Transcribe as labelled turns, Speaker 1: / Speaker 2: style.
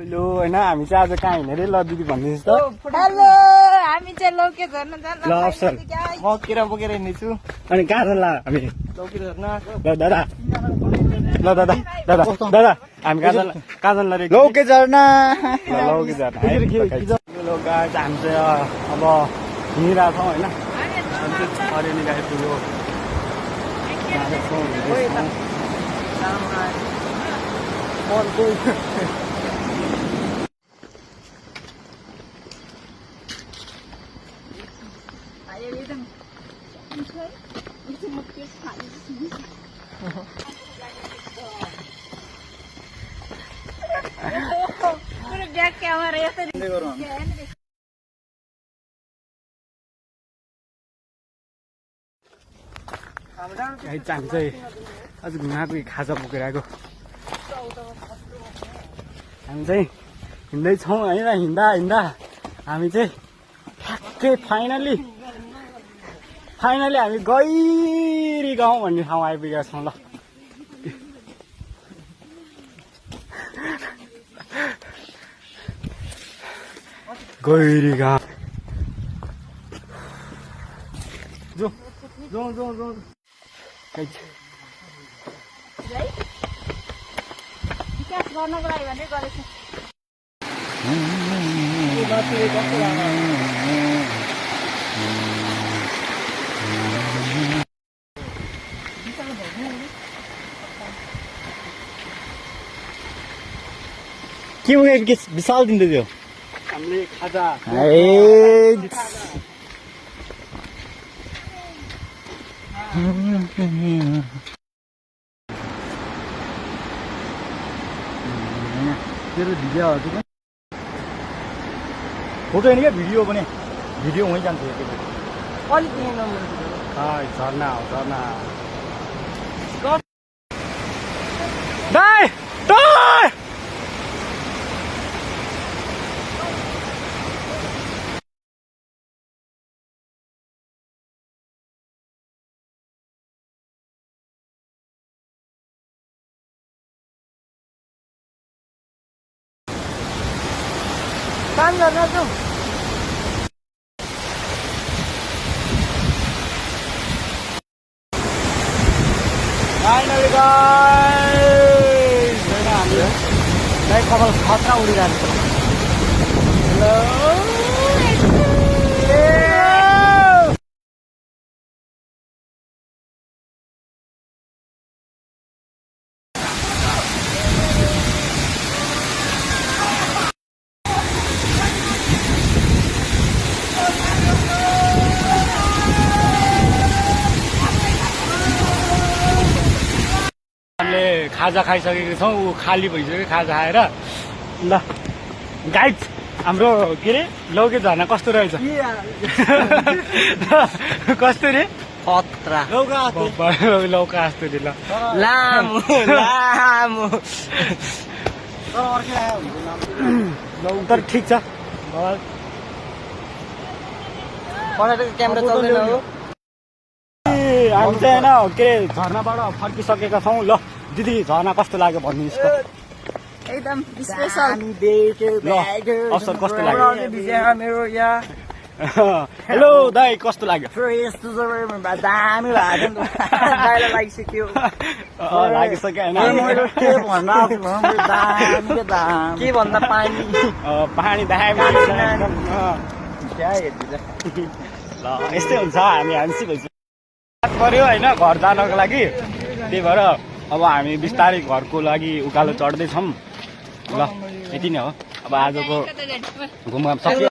Speaker 1: लो हैन हामी चाहिँ आज कहाँ हिँड्ने रे ल दिदी भन्दिनुहोस् त
Speaker 2: हेलो हामी चाहिँ लौके झर्न जान
Speaker 1: ल अफसर
Speaker 3: म केरा बोकेर हिँड्नेछु
Speaker 1: अनि कहाँ जान्छ हामी
Speaker 3: लौकी झर्न
Speaker 1: ल दादा ल दादा दादा दादा हामी कहाँ जान्छ रे
Speaker 3: लौके झर्न
Speaker 1: लौके झर्न ल गाइस हामी चाहिँ अब हिँडिरहेको छौँ होइन अलिअलि गाई पुग्यो
Speaker 2: ब्याग क्यामेरा यसरी
Speaker 1: हामी चाहिँ आज घुमाएको खाजा बोकेर आएको हामी चाहिँ हिँड्दैछौँ होइन हिँड्दा हिँड्दा हामी चाहिँ ठ्याक्कै फाइनली हामी गैरी गाउँ भन्ने ठाउँ आइपुगेका छौँ ल गैरी गाउँ जाउँ
Speaker 2: विकास गर्नको लागि भने गरेको
Speaker 3: के बोकेको के विशाल दिँदै थियो
Speaker 1: हामीले खाजा
Speaker 3: तेरो भिडियो फोटो होइन क्या भिडियो पनि भिडियो वहीँ जान्छ अलिक
Speaker 1: झर्ना हो झर्ना दाइ दाइ
Speaker 2: काम गर्न जाउँ
Speaker 1: फाइनली गाइस होइन हामीले दाइ कपाल खतरा उडिरहेको छ खाजा खाइसकेको छौँ ऊ खाली भइसक्यो खाजा खाएर ल गाइड हाम्रो के अरे लौके झर्ना कस्तो रहेछ कस्तो रे
Speaker 3: खतरा
Speaker 1: लौका जस्तो रे ल
Speaker 3: लामो
Speaker 1: तर ठिक छ
Speaker 3: क्यामेरा चल्दैन हो
Speaker 1: हामी चाहिँ होइन के अरे झर्नाबाट फर्किसकेका छौँ ल दिदी झर्ना कस्तो लाग्यो भनिदिनुहोस् त
Speaker 2: एकदम स्पेशल
Speaker 1: ल अवसर कस्तो लाग्यो
Speaker 3: मेरो यहाँ
Speaker 1: हेलो दाइ कस्तो लाग्यो
Speaker 3: यस्तो दामी भएको लागिसक्यो
Speaker 1: लागिसक्यो होइन
Speaker 3: के भन्दा के भन्दा पानी
Speaker 1: पानी दामी ल यस्तै हुन्छ हामी हान्सी भइसक्यो पर्यो होइन घर जानको लागि त्यही भएर अब हामी बिस्तारै घरको लागि उकालो चढ्दैछौँ ल यति नै हो अब आजको घुमघाम सक्यो